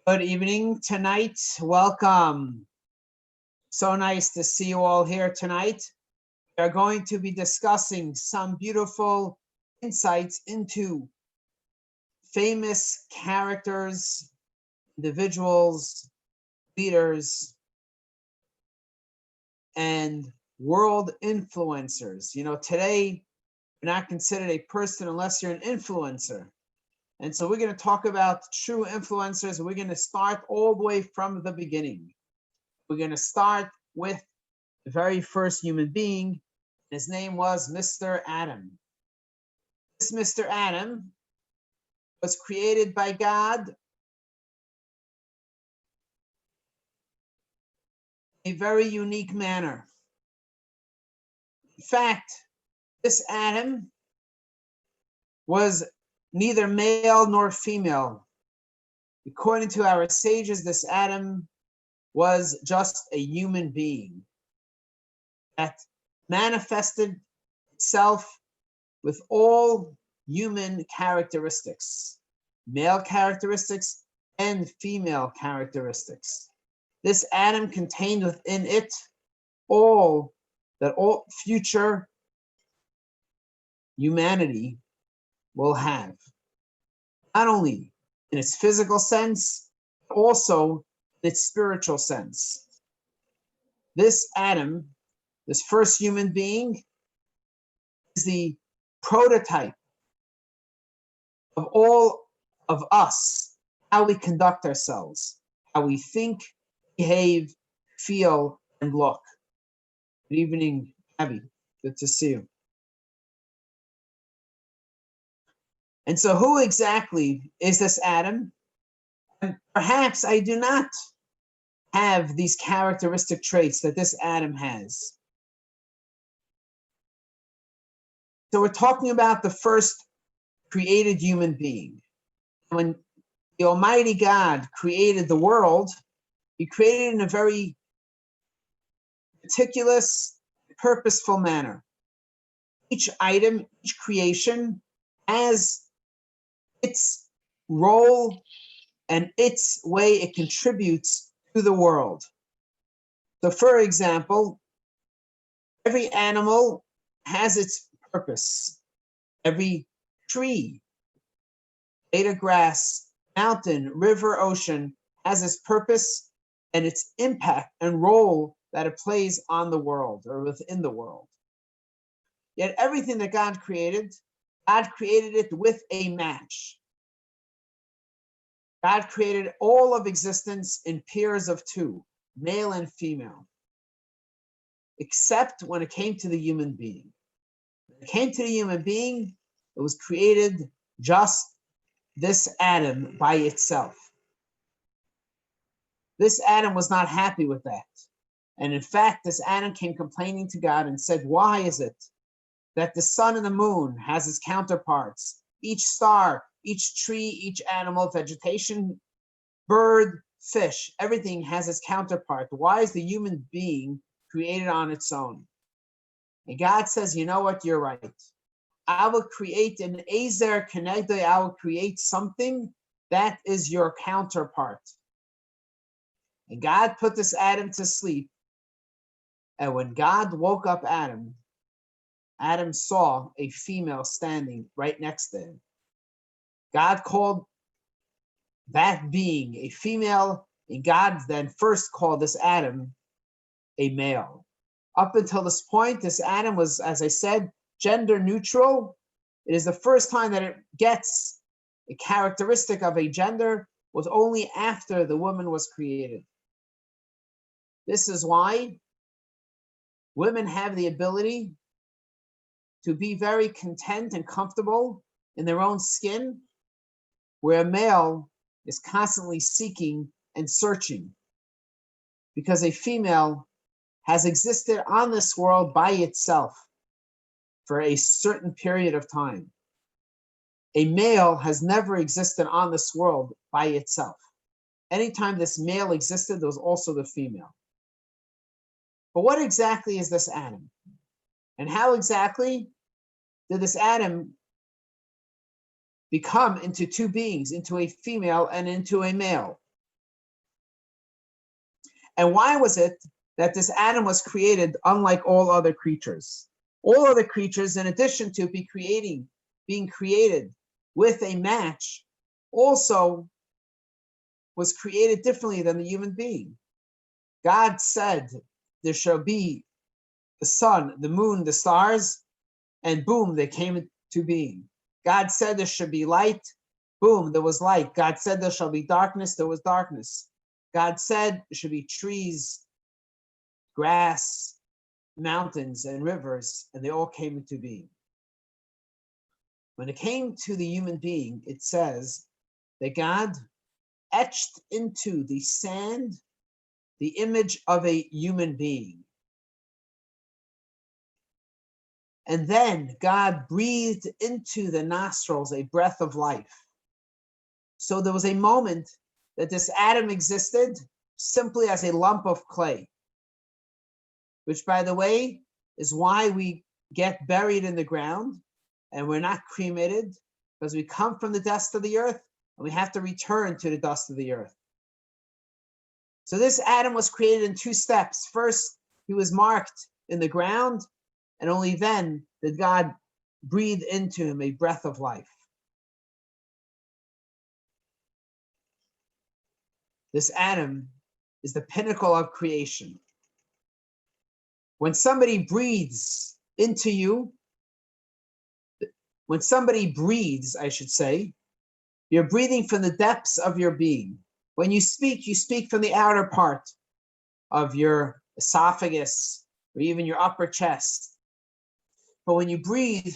Good evening tonight. Welcome. So nice to see you all here tonight. We are going to be discussing some beautiful insights into famous characters, individuals, leaders, and world influencers. Today, you're not considered a person unless you're an influencer. And so we're going to talk about true influencers. We're going to start all the way from the beginning. We're going to start with the very first human being. His name was Mr. Adam. This Mr. Adam was created by God in a very unique manner. In fact, this Adam was neither male nor female. According to our sages, this Adam was just a human being that manifested itself with all human characteristics, male characteristics and female characteristics. This Adam contained within it all future humanity will have, not only in its physical sense, but also in its spiritual sense. This Adam, this first human being, is the prototype of all of us, how we conduct ourselves, how we think, behave, feel, and look. Good evening, Abby. Good to see you. And so who exactly is this Adam? And perhaps I do not have these characteristic traits that this Adam has. So we're talking about the first created human being. When the Almighty God created the world, He created it in a very meticulous, purposeful manner. Each item, each creation has its role and its way it contributes to the world. So, for example, every animal has its purpose. Every tree, blade of grass, mountain, river, ocean has its purpose and its impact and role that it plays on the world or within the world. Yet everything that God created it with a match. God created all of existence in pairs of two, male and female, except when it came to the human being. When it came to the human being, it was created just this Adam by itself. This Adam was not happy with that. And in fact, this Adam came complaining to God and said, why is it that the sun and the moon has its counterparts? Each star, each tree, each animal, vegetation, bird, fish, everything has its counterpart. Why is the human being created on its own? And God says, you know what, you're right. I will create an Ezer Kenegdai, I will create something that is your counterpart. And God put this Adam to sleep. And when God woke up Adam, Adam saw a female standing right next to him. God called that being a female, and God then first called this Adam a male. Up until this point, this Adam was, as I said, gender neutral. It is the first time that it gets a characteristic of a gender was only after the woman was created. This is why women have the ability to be very content and comfortable in their own skin, where a male is constantly seeking and searching, because a female has existed on this world by itself for a certain period of time. A male has never existed on this world by itself. Anytime this male existed, there was also the female. But what exactly is this Adam? And how exactly did this Adam become into two beings, into a female and into a male? And why was it that this Adam was created unlike all other creatures? All other creatures, in addition to being created with a match, also was created differently than the human being. God said, there shall be the sun, the moon, the stars, and boom, they came into being. God said there should be light, boom, there was light. God said there shall be darkness, there was darkness. God said there should be trees, grass, mountains, and rivers, and they all came into being. When it came to the human being, it says that God etched into the sand the image of a human being. And then God breathed into the nostrils a breath of life. So there was a moment that this Adam existed simply as a lump of clay, which, by the way, is why we get buried in the ground and we're not cremated, because we come from the dust of the earth and we have to return to the dust of the earth. So this Adam was created in two steps. First, he was marked in the ground, and only then did God breathe into him a breath of life. This Adam is the pinnacle of creation. When somebody breathes into you, when somebody breathes, I should say, you're breathing from the depths of your being. When you speak from the outer part of your esophagus or even your upper chest. But when you breathe,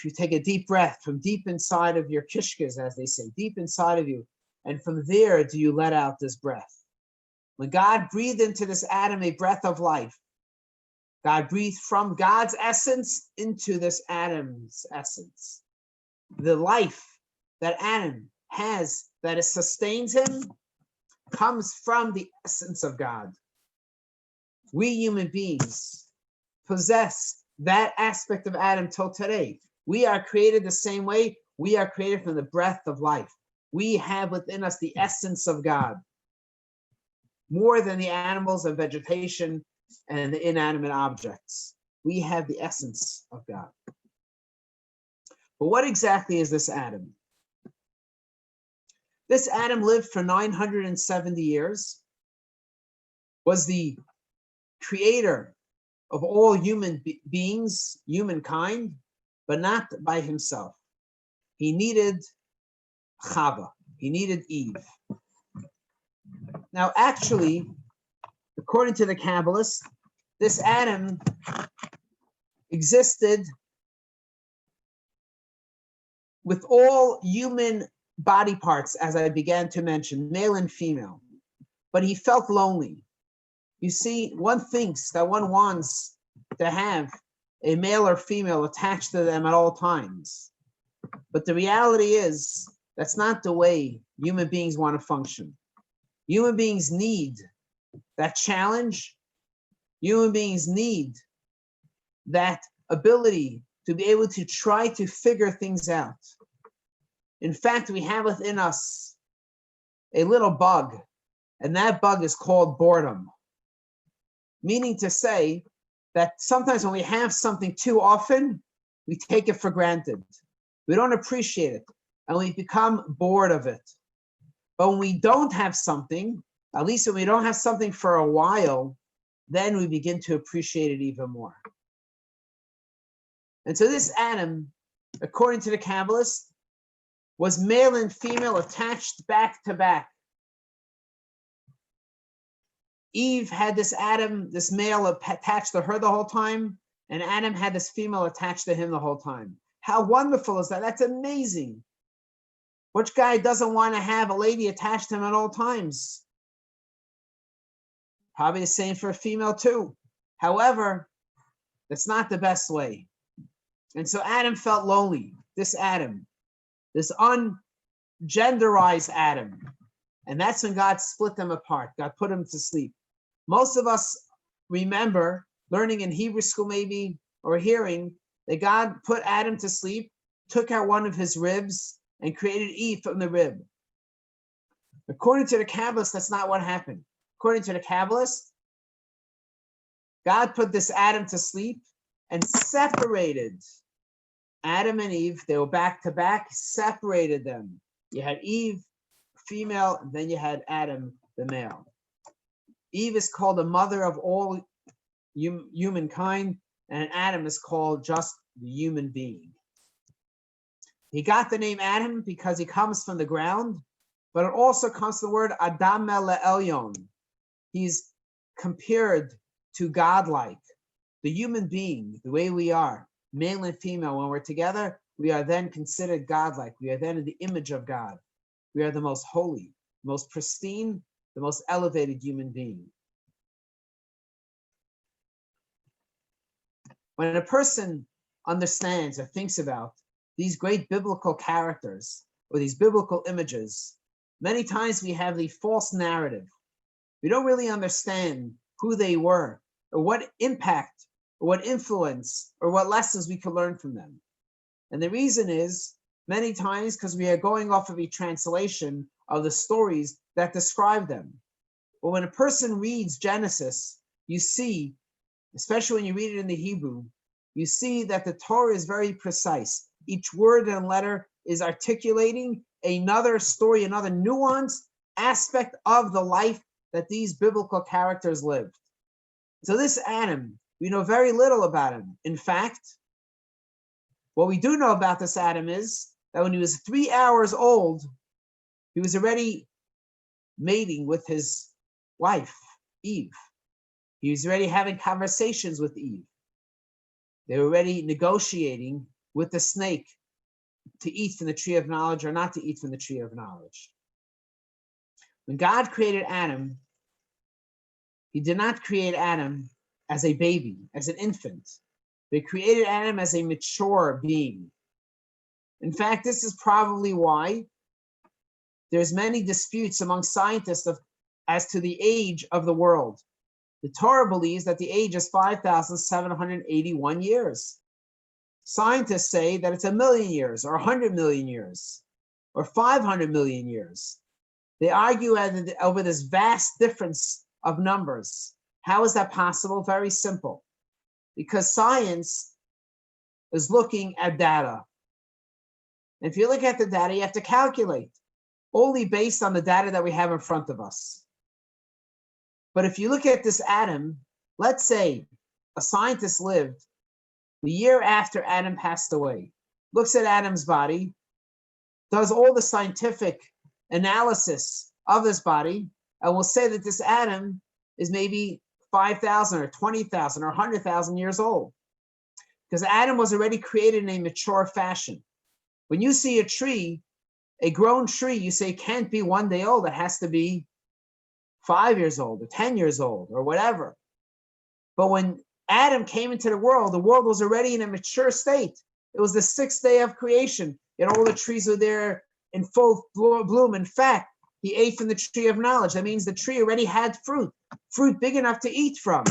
you take a deep breath from deep inside of your kishkas, as they say, deep inside of you. And from there, do you let out this breath. When God breathed into this Adam a breath of life, God breathed from God's essence into this Adam's essence. The life that Adam has, that it sustains him, comes from the essence of God. We human beings possess that aspect of Adam till today. We are created the same way. We are created from the breath of life. We have within us the essence of God, more than the animals and vegetation and the inanimate objects. We have the essence of God. But what exactly is this Adam? This Adam lived for 970 years, was the creator of all human beings, humankind, but not by himself. He needed Chava. He needed Eve. Now, actually, according to the Kabbalists, this Adam existed with all human body parts, as I began to mention, male and female. But he felt lonely. You see, one thinks that one wants to have a male or female attached to them at all times. But the reality is, that's not the way human beings want to function. Human beings need that challenge. Human beings need that ability to be able to try to figure things out. In fact, we have within us a little bug, and that bug is called boredom. Meaning to say that sometimes when we have something too often, we take it for granted. We don't appreciate it, and we become bored of it. But when we don't have something, at least when we don't have something for a while, then we begin to appreciate it even more. And so this Adam, according to the Kabbalists, was male and female attached back to back. Eve had this Adam, this male attached to her the whole time, and Adam had this female attached to him the whole time. How wonderful is that? That's amazing. Which guy doesn't want to have a lady attached to him at all times? Probably the same for a female too. However, that's not the best way. And so Adam felt lonely. This Adam, this ungenderized Adam. And that's when God split them apart. God put them to sleep. Most of us remember learning in Hebrew school maybe, or hearing that God put Adam to sleep, took out one of his ribs, and created Eve from the rib. According to the Kabbalists, that's not what happened. according to the Kabbalists, God put this Adam to sleep and separated Adam and Eve. They were back to back, separated them. You had Eve, female, and then you had Adam, the male. Eve is called the mother of all humankind, and Adam is called just the human being. He got the name Adam because he comes from the ground, but it also comes from the word Adam Elyon. He's compared to godlike, the human being, the way we are, male and female. When we're together, we are then considered godlike. We are then in the image of God. We are the most holy, most pristine, the most elevated human being. When a person understands or thinks about these great biblical characters or these biblical images, many times we have the false narrative. We don't really understand who they were or what impact or what influence or what lessons we could learn from them. And the reason is many times because we are going off of a translation of the stories that describe them. But when a person reads Genesis, you see, especially when you read it in the Hebrew, you see that the Torah is very precise. Each word and letter is articulating another story, another nuanced aspect of the life that these biblical characters lived. So this Adam, we know very little about him. In fact, what we do know about this Adam is that when he was 3 hours old, he was already mating with his wife, Eve. He was already having conversations with Eve. They were already negotiating with the snake to eat from the tree of knowledge or not to eat from the tree of knowledge. When God created Adam, he did not create Adam as a baby, as an infant. They created Adam as a mature being. In fact, this is probably why there's many disputes among scientists as to the age of the world. The Torah believes that the age is 5,781 years. Scientists say that it's 1 million years or 100 million years or 500 million years. They argue over this vast difference of numbers. How is that possible? Very simple. Because science is looking at data. And if you look at the data, you have to calculate only based on the data that we have in front of us. But if you look at this Adam, let's say a scientist lived the year after Adam passed away, looks at Adam's body, does all the scientific analysis of this body, and will say that this Adam is maybe 5,000 or 20,000 or 100,000 years old. Because Adam was already created in a mature fashion. When you see a tree, a grown tree, you say it can't be 1 day old. It has to be 5 years old or 10 years old or whatever. But when Adam came into the world was already in a mature state. It was the 6th day of creation. And all the trees were there in full bloom. In fact, he ate from the tree of knowledge. That means the tree already had fruit big enough to eat from.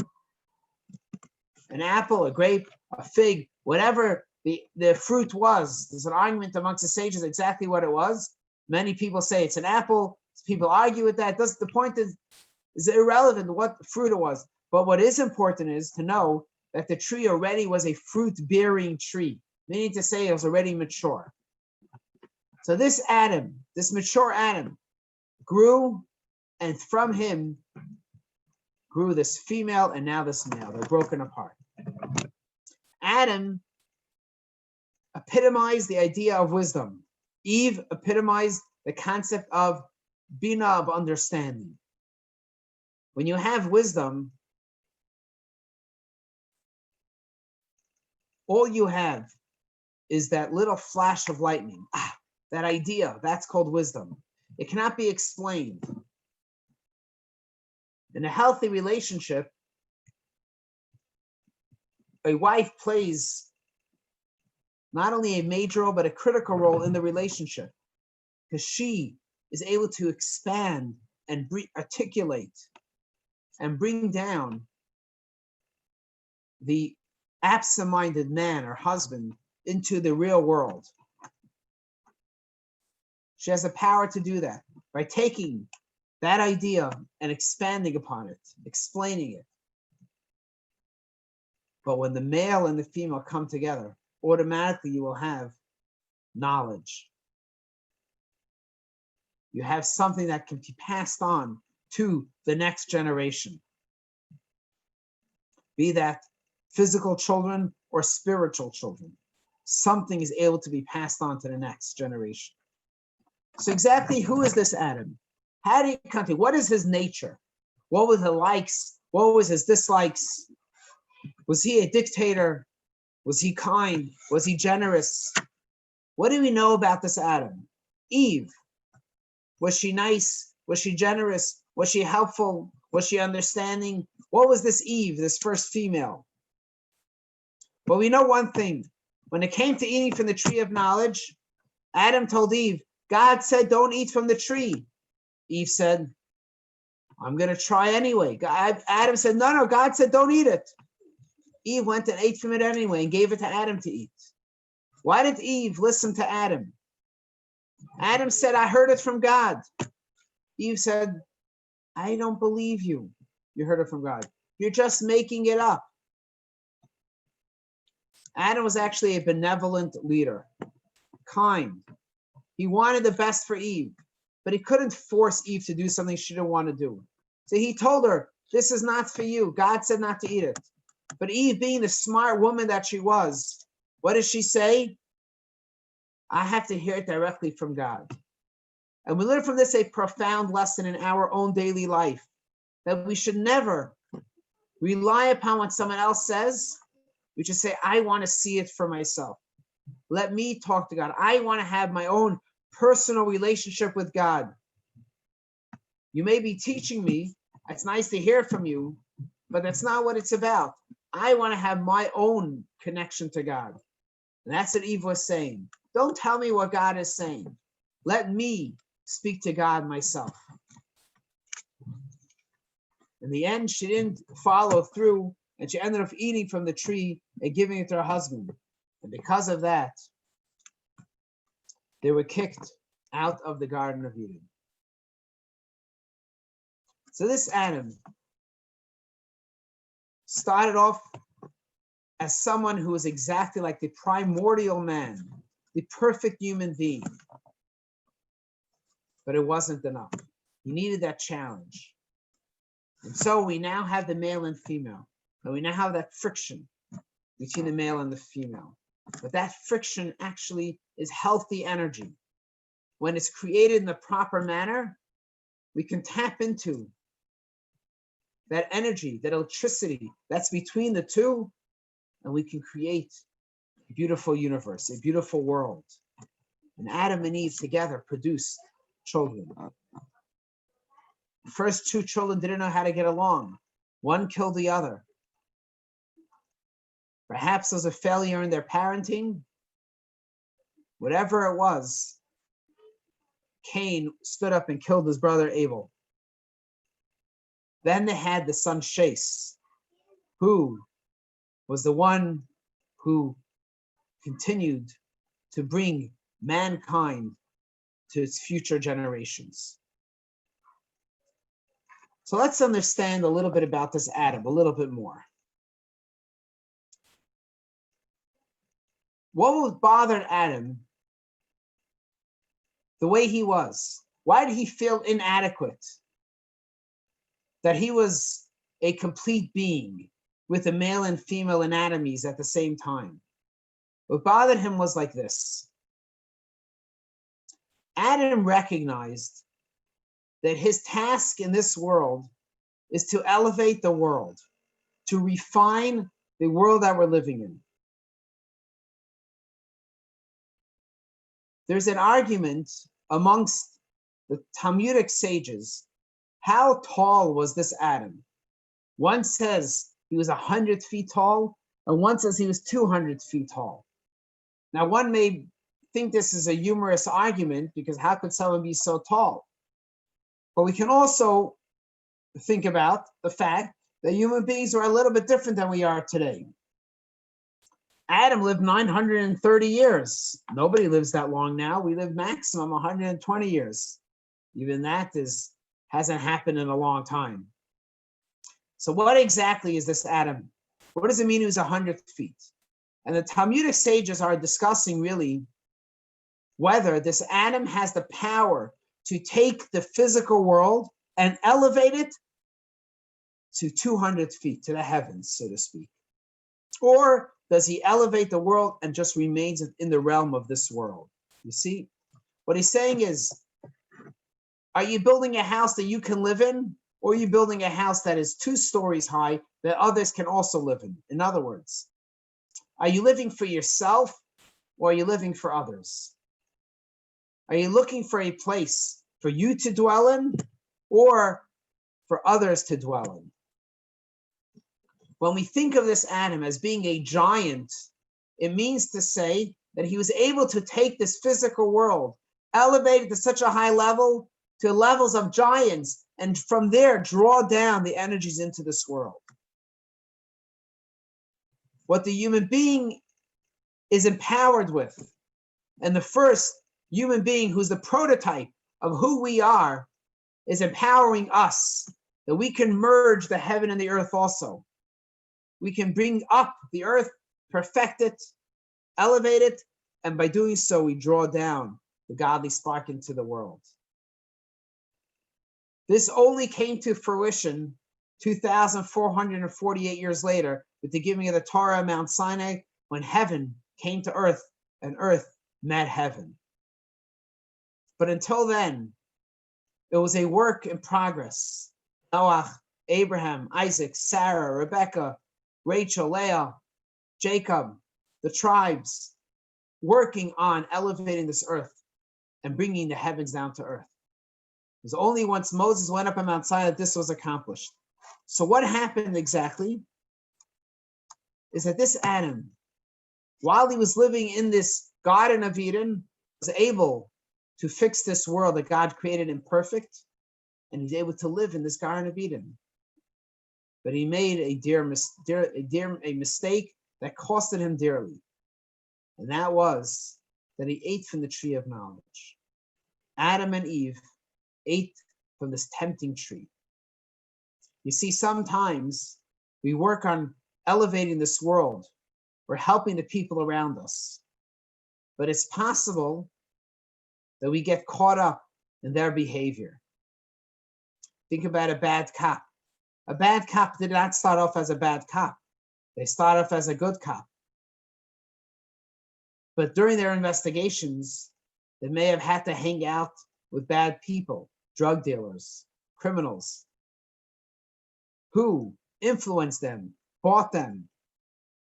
An apple, a grape, a fig, whatever the fruit was. There's an argument amongst the sages exactly what it was. Many people say it's an apple. People argue with that. The point is irrelevant what fruit it was. But what is important is to know that the tree already was a fruit-bearing tree, meaning to say it was already mature. So this Adam, this mature Adam, grew, and from him grew this female and now this male. They're broken apart. Adam epitomized the idea of wisdom. Eve epitomized the concept of bina, of understanding. When you have wisdom, all you have is that little flash of lightning. That idea, that's called wisdom. It cannot be explained. In a healthy relationship, a wife plays not only a major role, but a critical role in the relationship, because she is able to expand and articulate and bring down the absent-minded man or husband into the real world. She has the power to do that by taking that idea and expanding upon it, explaining it. But when the male and the female come together, automatically you will have knowledge. You have something that can be passed on to the next generation. Be that physical children or spiritual children. Something is able to be passed on to the next generation. So exactly who is this Adam? How did he come to? What is his nature? What were the likes? What was his dislikes? Was he a dictator? Was he kind? Was he generous? What do we know about this Adam? Eve. Was she nice? Was she generous? Was she helpful? Was she understanding? What was this Eve, this first female? Well, we know one thing. When it came to eating from the tree of knowledge, Adam told Eve, God said, don't eat from the tree. Eve said, I'm going to try anyway. Adam said, no, God said, don't eat it. Eve went and ate from it anyway and gave it to Adam to eat. Why did Eve listen to Adam? Adam said, I heard it from God. Eve said, I don't believe you. You heard it from God. You're just making it up. Adam was actually a benevolent leader, kind. He wanted the best for Eve, but he couldn't force Eve to do something she didn't want to do. So he told her, this is not for you. God said not to eat it. But Eve, being the smart woman that she was, what did she say? I have to hear it directly from God. And we learn from this a profound lesson in our own daily life, that we should never rely upon what someone else says. We should say, I want to see it for myself. Let me talk to God. I want to have my own personal relationship with God. You may be teaching me. It's nice to hear from you, but that's not what it's about. I want to have my own connection to God. And that's what Eve was saying. Don't tell me what God is saying. Let me speak to God myself. In the end, she didn't follow through, and she ended up eating from the tree and giving it to her husband. And because of that, they were kicked out of the Garden of Eden. So this Adam started off as someone who was exactly like the primordial man, the perfect human being. But it wasn't enough. He needed that challenge. And so we now have the male and female. And we now have that friction between the male and the female. But that friction actually is healthy energy. When it's created in the proper manner, we can tap into that energy, that electricity that's between the two, and we can create a beautiful universe, a beautiful world. And Adam and Eve together produced children. The first two children didn't know how to get along. One killed the other. Perhaps there was a failure in their parenting. Whatever it was, Cain stood up and killed his brother Abel. Then they had the son Shas, who was the one who continued to bring mankind to its future generations. So let's understand a little bit about this Adam, a little bit more. What bothered Adam the way he was? Why did he feel inadequate? That he was a complete being with the male and female anatomies at the same time. What bothered him was like this. Adam recognized that his task in this world is to elevate the world, to refine the world that we're living in. There's an argument amongst the Talmudic sages. How tall was this Adam? One says he was 100 feet tall, and one says he was 200 feet tall. Now, one may think this is a humorous argument because how could someone be so tall? But we can also think about the fact that human beings are a little bit different than we are today. Adam lived 930 years. Nobody lives that long now. We live maximum 120 years. Even that is hasn't happened in a long time. So what exactly is this Adam? What does it mean he was 100 feet? And the Talmudic sages are discussing really whether this Adam has the power to take the physical world and elevate it to 200 feet, to the heavens, so to speak. Or does he elevate the world and just remains in the realm of this world? You see, what he's saying is, are you building a house that you can live in? Or are you building a house that is 2 stories high that others can also live in? In other words, are you living for yourself or are you living for others? Are you looking for a place for you to dwell in or for others to dwell in? When we think of this Adam as being a giant, it means to say that he was able to take this physical world, elevate it to such a high level, to levels of giants, and from there draw down the energies into this world. What the human being is empowered with, and the first human being who's the prototype of who we are, is empowering us, that we can merge the heaven and the earth also. We can bring up the earth, perfect it, elevate it, and by doing so, we draw down the godly spark into the world. This only came to fruition 2,448 years later with the giving of the Torah at Mount Sinai, when heaven came to earth and earth met heaven. But until then, it was a work in progress. Noah, Abraham, Isaac, Sarah, Rebecca, Rachel, Leah, Jacob, the tribes, working on elevating this earth and bringing the heavens down to earth. It was only once Moses went up on Mount Sinai that this was accomplished. So what happened exactly is that this Adam, while he was living in this Garden of Eden, was able to fix this world that God created imperfect, and he's able to live in this Garden of Eden. But he made a mistake that costed him dearly, and that was that he ate from the tree of knowledge. Adam and Eve ate from this tempting tree. You see, sometimes we work on elevating this world. We're helping the people around us. But it's possible that we get caught up in their behavior. Think about a bad cop. A bad cop did not start off as a bad cop. They start off as a good cop. But during their investigations, they may have had to hang out with bad people, drug dealers, criminals, who influenced them, bought them,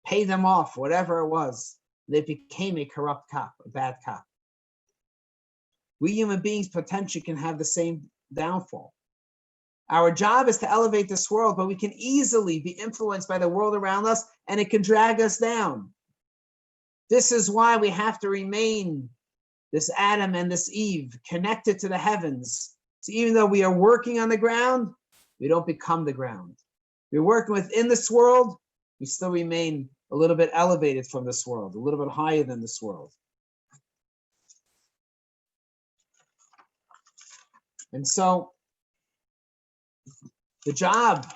paid them off, whatever it was. They became a corrupt cop, a bad cop. We human beings potentially can have the same downfall. Our job is to elevate this world, but we can easily be influenced by the world around us, and it can drag us down. This is why we have to remain this Adam and this Eve connected to the heavens. So even though we are working on the ground, we don't become the ground. We're working within this world, we still remain a little bit elevated from this world, a little bit higher than this world. And so the job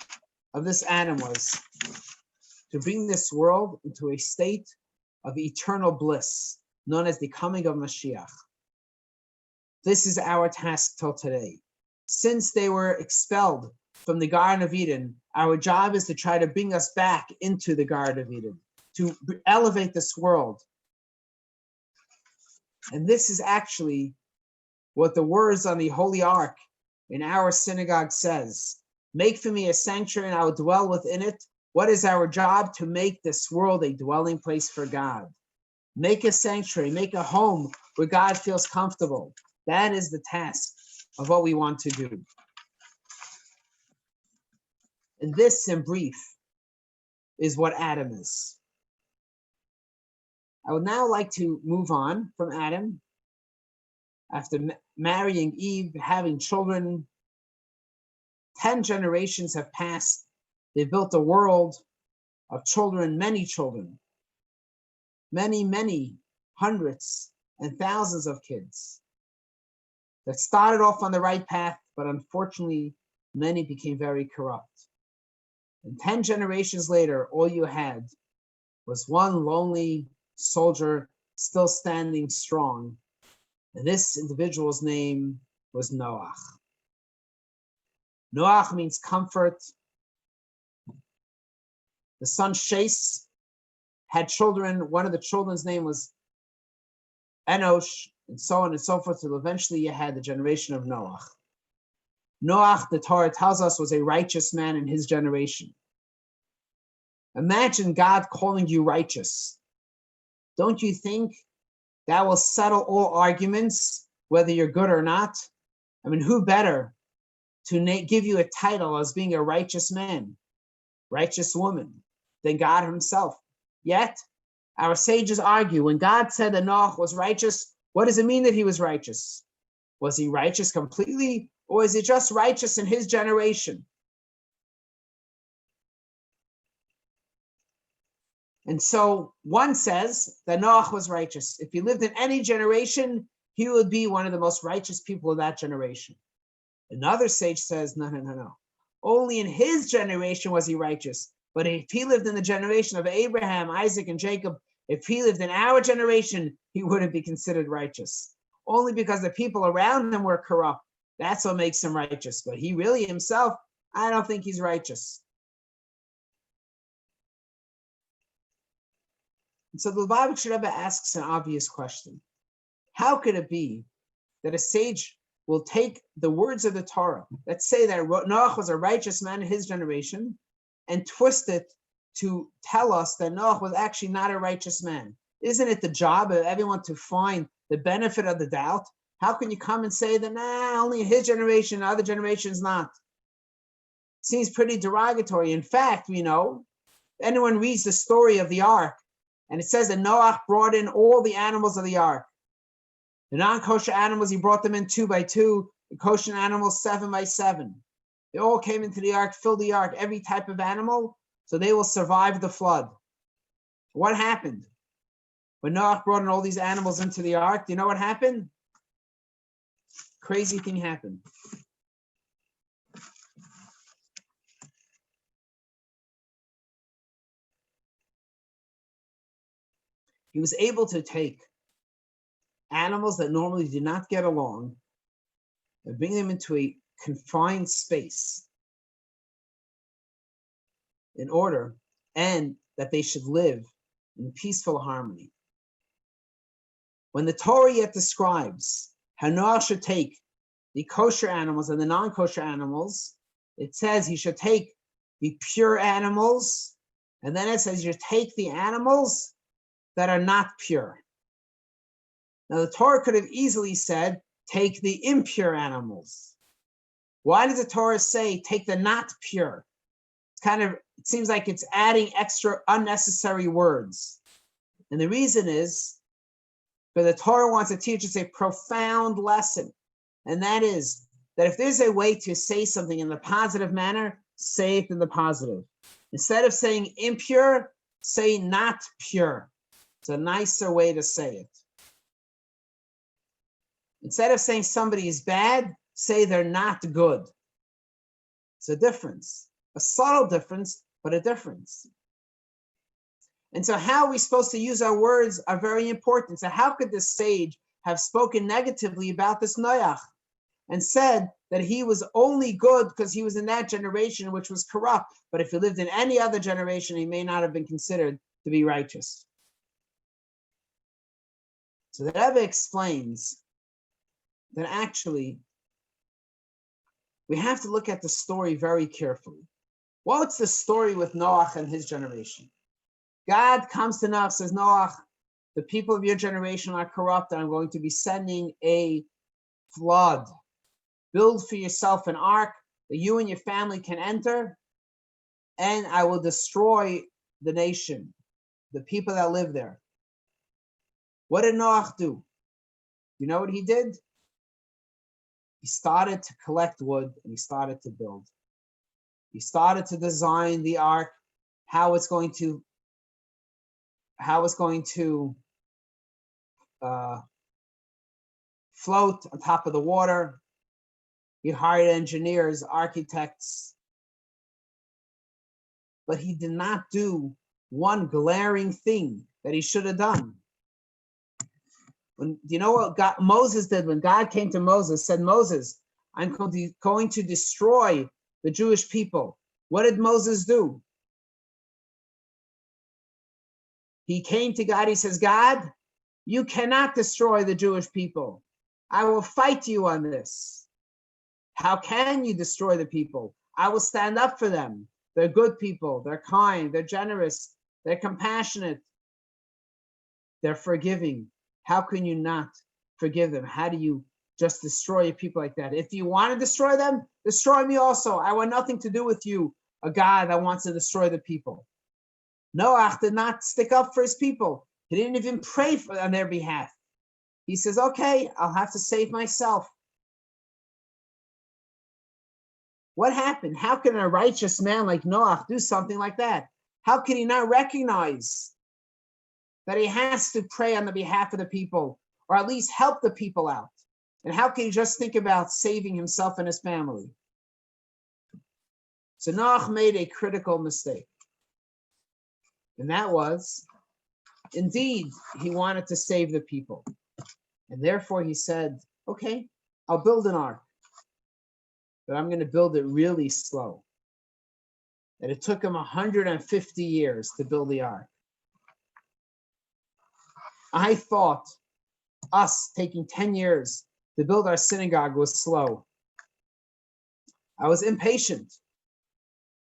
of this Adam was to bring this world into a state of eternal bliss, known as the coming of Mashiach. This is our task till today. Since they were expelled from the Garden of Eden, our job is to try to bring us back into the Garden of Eden, to elevate this world. And this is actually what the words on the Holy Ark in our synagogue says. Make for me a sanctuary and I will dwell within it. What is our job? To make this world a dwelling place for God. Make a sanctuary, make a home where God feels comfortable. That is the task of what we want to do. And this, in brief, is what Adam is. I would now like to move on from Adam. After marrying Eve, having children, 10 generations have passed. They built a world of children, many children, many hundreds and thousands of kids that started off on the right path, but unfortunately, many became very corrupt. And 10 generations later, all you had was one lonely soldier still standing strong. And this individual's name was Noach. Noach means comfort. The son Shais had children. One of the children's name was Enosh, and so on and so forth, till eventually you had the generation of Noach. Noach, the Torah tells us, was a righteous man in his generation. Imagine God calling you righteous. Don't you think that will settle all arguments, whether you're good or not? I mean, who better to give you a title as being a righteous man, righteous woman, than God himself? Yet, our sages argue, when God said that Noach was righteous, what does it mean that he was righteous? Was he righteous completely, or is he just righteous in his generation? And so one says that Noach was righteous. If he lived in any generation, he would be one of the most righteous people of that generation. Another sage says, no. Only in his generation was he righteous. But if he lived in the generation of Abraham, Isaac, and Jacob, if he lived in our generation, he wouldn't be considered righteous. Only because the people around him were corrupt. That's what makes him righteous. But he really himself, I don't think he's righteous. And so the Lubavitcher Rebbe asks an obvious question. How could it be that a sage will take the words of the Torah that say that Noach was a righteous man in his generation and twist it to tell us that Noach was actually not a righteous man? Isn't it the job of everyone to find the benefit of the doubt? How can you come and say that, only in his generation, other generations not? Seems pretty derogatory. In fact, we know, anyone reads the story of the ark, and it says that Noach brought in all the animals of the ark. The non-kosher animals, he brought them in 2 by 2, the kosher animals 7 by 7. They all came into the ark, filled the ark, every type of animal, so they will survive the flood. What happened? When Noach brought in all these animals into the ark, do you know what happened? Crazy thing happened. He was able to take animals that normally do not get along and bring them into a confined space in order and that they should live in peaceful harmony. When the Torah yet describes how Noah should take the kosher animals and the non-kosher animals, it says he should take the pure animals, and then it says you take the animals that are not pure. Now the Torah could have easily said, take the impure animals. Why does the Torah say, take the not pure? It seems like it's adding extra unnecessary words. And the reason is, because the Torah wants to teach us a profound lesson. And that is, that if there's a way to say something in the positive manner, say it in the positive. Instead of saying impure, say not pure. It's a nicer way to say it. Instead of saying somebody is bad, say they're not good. It's a difference, a subtle difference, but a difference. And so how we're supposed to use our words are very important. So how could this sage have spoken negatively about this Noach and said that he was only good because he was in that generation which was corrupt, but if he lived in any other generation, he may not have been considered to be righteous? So the Rebbe explains that actually we have to look at the story very carefully. What's the story with Noach and his generation? God comes to Noach, says, Noach, the people of your generation are corrupt, and I'm going to be sending a flood. Build for yourself an ark that you and your family can enter, and I will destroy the nation, the people that live there. What did Noach do? You know what he did? He started to collect wood and he started to build. He started to design the ark, how it's going to float on top of the water. He hired engineers, architects, but he did not do one glaring thing that he should have done. Do you know what Moses did when God came to Moses, said, Moses, I'm going to destroy the Jewish people. What did Moses do? He came to God, he says, God, you cannot destroy the Jewish people. I will fight you on this. How can you destroy the people? I will stand up for them. They're good people, they're kind, they're generous, they're compassionate, they're forgiving. How can you not forgive them? How do you just destroy people like that? If you want to destroy them, destroy me also. I want nothing to do with you, a God that wants to destroy the people. Noach did not stick up for his people. He didn't even pray on their behalf. He says, okay, I'll have to save myself. What happened? How can a righteous man like Noach do something like that? How can he not recognize that he has to pray on the behalf of the people, or at least help the people out? And how can he just think about saving himself and his family? So Noach made a critical mistake. And that was, indeed, he wanted to save the people. And therefore he said, okay, I'll build an ark, but I'm going to build it really slow. And it took him 150 years to build the ark. I thought us taking 10 years to build our synagogue was slow. I was impatient.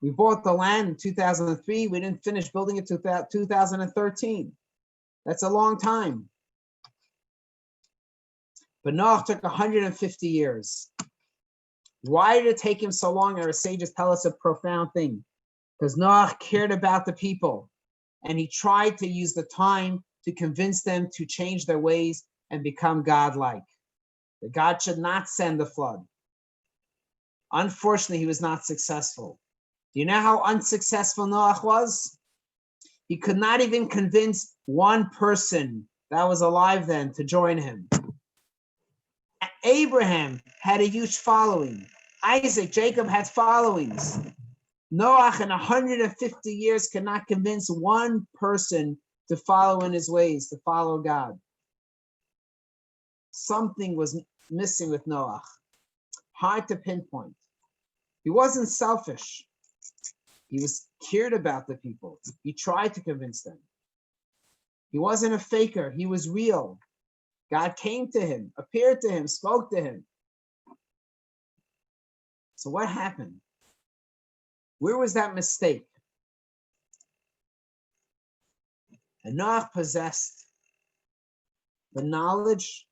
We bought the land in 2003. We didn't finish building it until 2013. That's a long time. But Noach took 150 years. Why did it take him so long? Our sages tell us a profound thing. Because Noach cared about the people, and he tried to use the time to convince them to change their ways and become godlike. That God should not send the flood. Unfortunately, he was not successful. Do you know how unsuccessful Noach was? He could not even convince one person that was alive then to join him. Abraham had a huge following. Isaac, Jacob had followings. Noach in 150 years could not convince one person to follow in his ways, to follow God. Something was missing with Noach. Hard to pinpoint. He wasn't selfish. He was cared about the people. He tried to convince them. He wasn't a faker. He was real. God came to him, appeared to him, spoke to him. So what happened? Where was that mistake? And Noach possessed the knowledge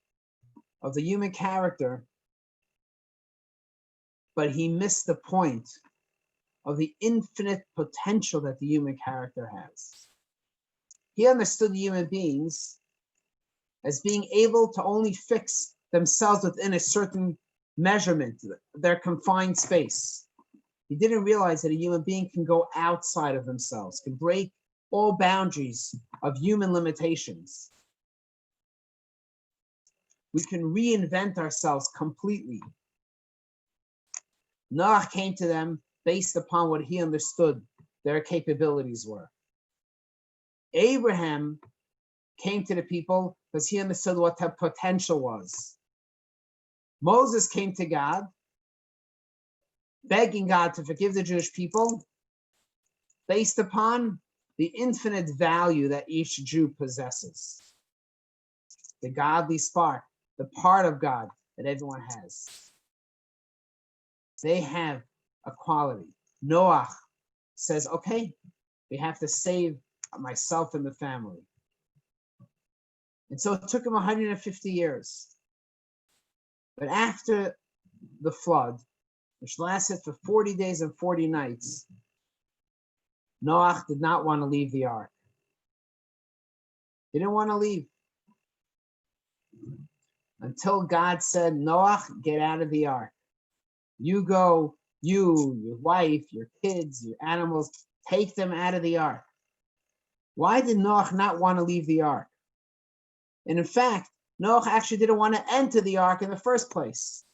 of the human character, but he missed the point of the infinite potential that the human character has. He understood human beings as being able to only fix themselves within a certain measurement, their confined space. He didn't realize that a human being can go outside of themselves, can break all boundaries of human limitations. We can reinvent ourselves completely. Noach came to them based upon what he understood their capabilities were. Abraham came to the people because he understood what their potential was. Moses came to God, begging God to forgive the Jewish people based upon the infinite value that each Jew possesses. The godly spark, the part of God that everyone has. They have a quality. Noach says, okay, we have to save myself and the family. And so it took him 150 years. But after the flood, which lasted for 40 days and 40 nights, Noach did not want to leave the ark. He didn't want to leave. Until God said, Noach, get out of the ark. You go, you, your wife, your kids, your animals, take them out of the ark. Why did Noach not want to leave the ark? And in fact, Noach actually didn't want to enter the ark in the first place.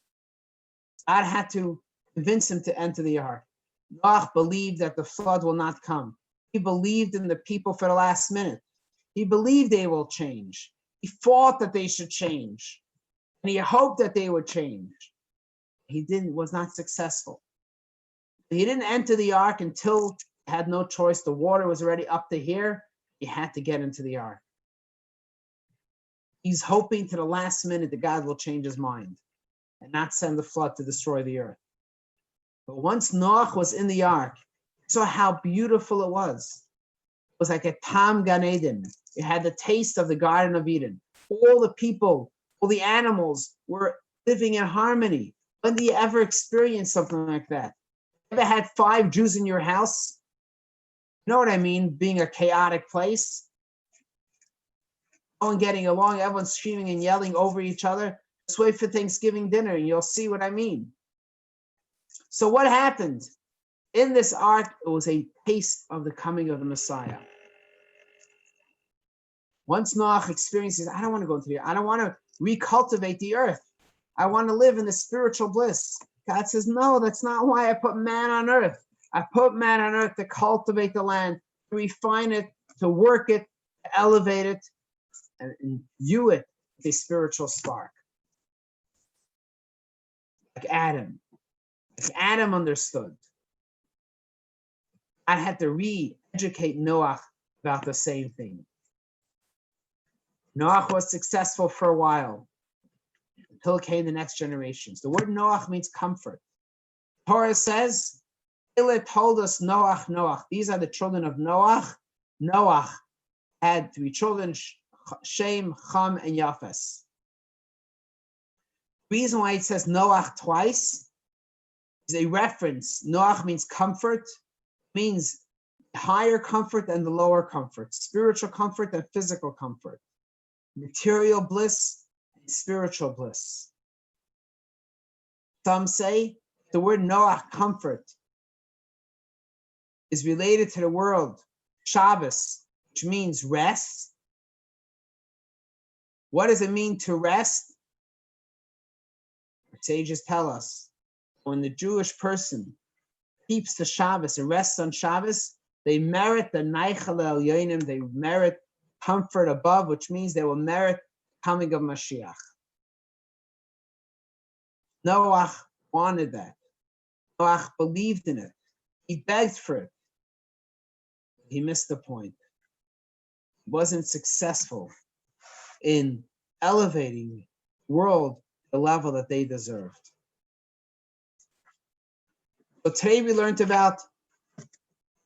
God had to convince him to enter the ark. Noach believed that the flood will not come. He believed in the people for the last minute. He believed they will change. He fought that they should change. And he hoped that they would change. He was not successful. He didn't enter the ark until he had no choice. The water was already up to here. He had to get into the ark. He's hoping to the last minute that God will change his mind and not send the flood to destroy the earth. But once Noach was in the ark, he saw how beautiful it was. It was like a Tam Gan Eden. It had the taste of the Garden of Eden. All the people, all the animals were living in harmony. When do you ever experience something like that? Ever had 5 Jews in your house? You know what I mean? Being a chaotic place. No one getting along, everyone's screaming and yelling over each other. Just wait for Thanksgiving dinner and you'll see what I mean. So what happened? In this ark, it was a taste of the coming of the Messiah. Once Noach experiences, I don't want to go into the earth. I don't want to recultivate the earth. I want to live in the spiritual bliss. God says, no, that's not why I put man on earth. I put man on earth to cultivate the land, to refine it, to work it, to elevate it, and imbue it with a spiritual spark. Like Adam. Like Adam understood. I had to re-educate Noach about the same thing. Noach was successful for a while until it came the next generations. The word Noach means comfort. Torah says, Ele told us Noach, Noach. These are the children of Noach. Noach had 3 children, Shem, Cham, and Yafes. The reason why it says Noach twice is a reference. Noach means comfort, means higher comfort and the lower comfort, spiritual comfort and physical comfort, material bliss and spiritual bliss. Some say the word Noach, comfort, is related to the word Shabbos, which means rest. What does it mean to rest? Our sages tell us when the Jewish person keeps the Shabbos and rests on Shabbos, they merit the Neichel Elyonim, they merit comfort above, which means they will merit coming of Mashiach. Noach wanted that. Noach believed in it. He begged for it. He missed the point. He wasn't successful in elevating the world to the level that they deserved. So today we learned about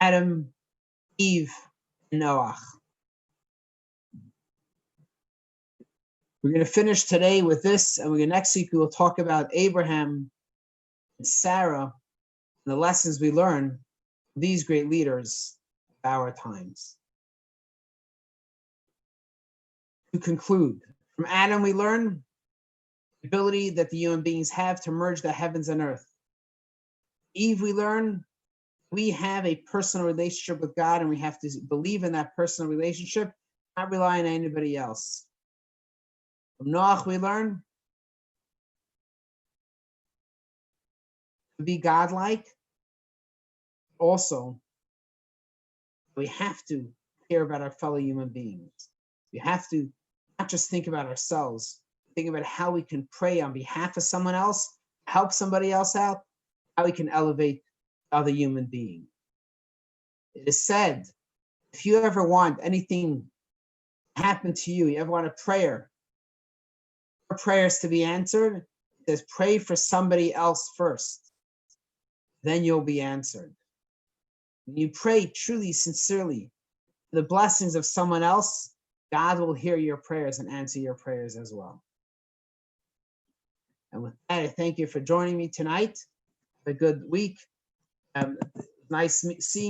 Adam, Eve, and Noach. We're going to finish today with this, and next week we will talk about Abraham and Sarah and the lessons we learn from these great leaders of our times. To conclude, from Adam we learn the ability that the human beings have to merge the heavens and earth. Eve, we learn we have a personal relationship with God and we have to believe in that personal relationship, not rely on anybody else. From Noach, we learn to be godlike. Also, we have to care about our fellow human beings. We have to not just think about ourselves, think about how we can pray on behalf of someone else, help somebody else out, how we can elevate the other human being. It is said, if you ever want anything to happen to you, you ever want a prayer, for prayers to be answered, it says pray for somebody else first. Then you'll be answered. When you pray truly, sincerely, for the blessings of someone else, God will hear your prayers and answer your prayers as well. And with that, I thank you for joining me tonight. Have a good week. Nice seeing